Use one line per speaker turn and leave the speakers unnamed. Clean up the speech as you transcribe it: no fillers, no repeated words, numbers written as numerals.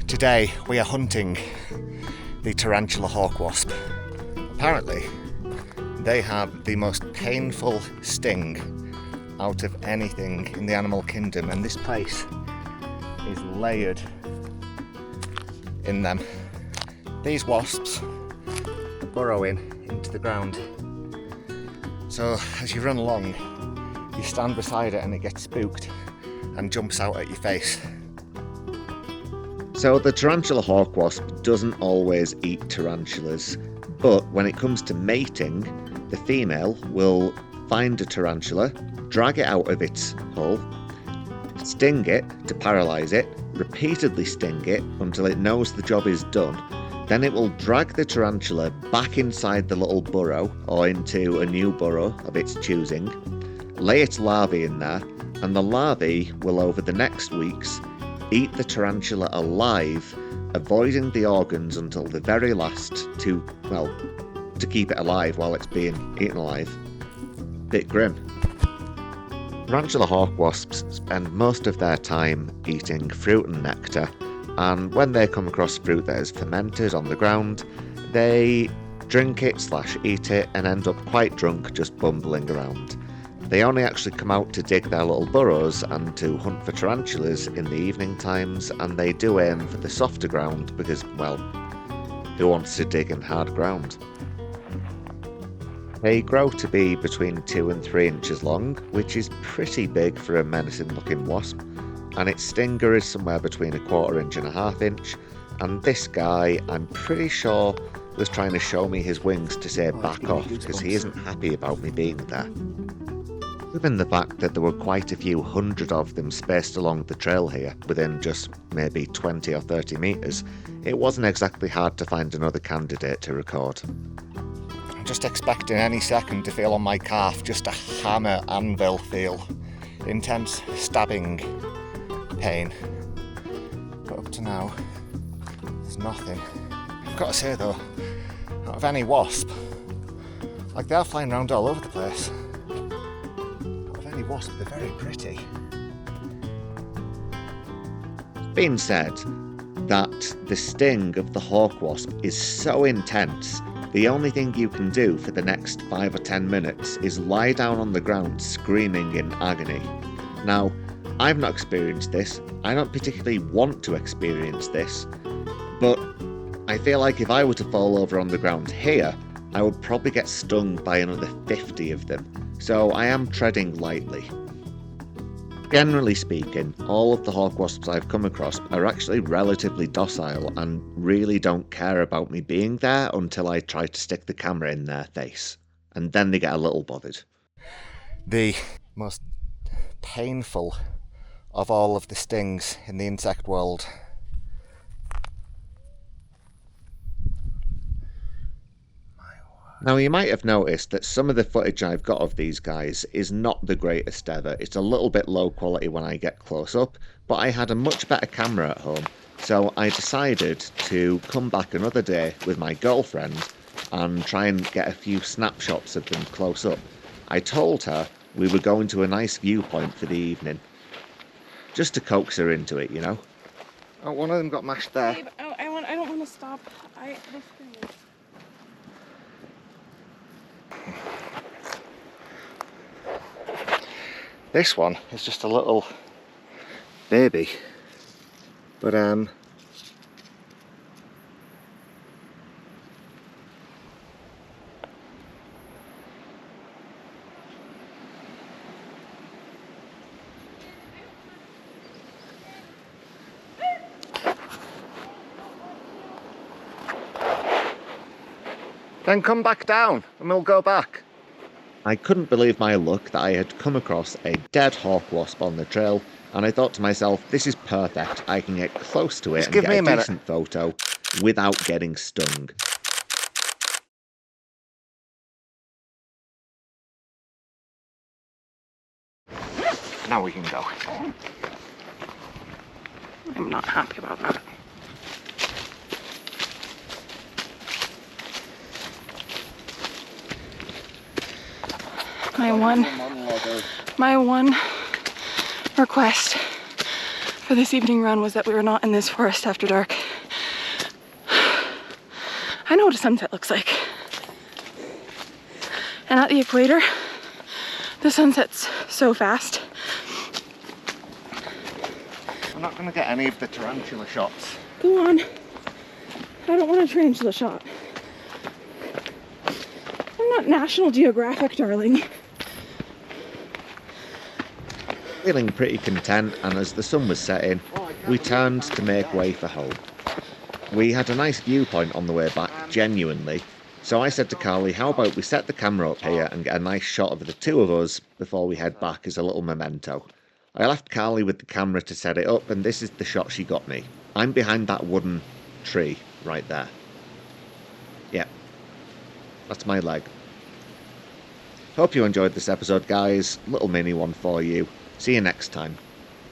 Today we are hunting the Tarantula hawk wasp. Apparently they have the most painful sting out of anything in the animal kingdom, and this place is layered in them. These wasps are burrowing into the ground, so as you run along you stand beside it and it gets spooked and jumps out at your face.
So the tarantula hawk wasp doesn't always eat tarantulas, but when it comes to mating, the female will find a tarantula, drag it out of its hole, sting it to paralyse it, repeatedly sting it until it knows the job is done. Then it will drag the tarantula back inside the little burrow or into a new burrow of its choosing, lay its larvae in there, and the larvae will over the next weeks eat the tarantula alive, avoiding the organs until the very last to keep it alive while it's being eaten alive. Bit grim. Tarantula hawk wasps spend most of their time eating fruit and nectar, and when they come across fruit that is fermented on the ground, they drink it / eat it and end up quite drunk just bumbling around. They only actually come out to dig their little burrows and to hunt for tarantulas in the evening times, and they do aim for the softer ground because, well, who wants to dig in hard ground? They grow to be between 2 and 3 inches long, which is pretty big for a menacing looking wasp, and its stinger is somewhere between 1/4 inch and 1/2 inch, and this guy, I'm pretty sure, was trying to show me his wings to say back off because he isn't happy about me being there. Given the fact that there were quite a few hundred of them spaced along the trail here, within just maybe 20 or 30 metres, it wasn't exactly hard to find another candidate to record.
I'm just expecting any second to feel on my calf just a hammer anvil feel. Intense stabbing pain. But up to now, there's nothing. I've got to say though, out of any wasp, like they're flying around all over the place. Wasp, they're very pretty.
It's been said that the sting of the hawk wasp is so intense, the only thing you can do for the next 5 or 10 minutes is lie down on the ground screaming in agony. Now, I've not experienced this, I don't particularly want to experience this, but I feel like if I were to fall over on the ground here, I would probably get stung by another 50 of them. So I am treading lightly. Generally speaking, all of the hawk wasps I've come across are actually relatively docile and really don't care about me being there until I try to stick the camera in their face. And then they get a little bothered.
The most painful of all of the stings in the insect world.
Now you might have noticed that some of the footage I've got of these guys is not the greatest ever. It's a little bit low quality when I get close up, but I had a much better camera at home, so I decided to come back another day with my girlfriend and try and get a few snapshots of them close up. I told her we were going to a nice viewpoint for the evening, just to coax her into it, you know.
Oh, one of them got mashed there.
Babe, I don't want to stop.
This one is just a little baby, but then come back down and we'll go back.
I couldn't believe my luck that I had come across a dead hawk wasp on the trail, and I thought to myself, this is perfect. I can get close to it and get a decent photo without getting stung.
Now we can go.
I'm not happy about that. My one request for this evening run was that we were not in this forest after dark. I know what a sunset looks like. And at the equator, the sun sets so fast.
I'm not going to get any of the tarantula shots.
Go on. I don't want a tarantula shot. I'm not National Geographic, darling.
Feeling pretty content, and as the sun was setting, we turned to make way for home. We had a nice viewpoint on the way back, genuinely, so I said to Carly, how about we set the camera up here and get a nice shot of the two of us before we head back as a little memento. I left Carly with the camera to set it up, and this is the shot she got me. I'm behind that wooden tree right there. Yep, that's my leg. Hope you enjoyed this episode, guys. Little mini one for you. See you next time.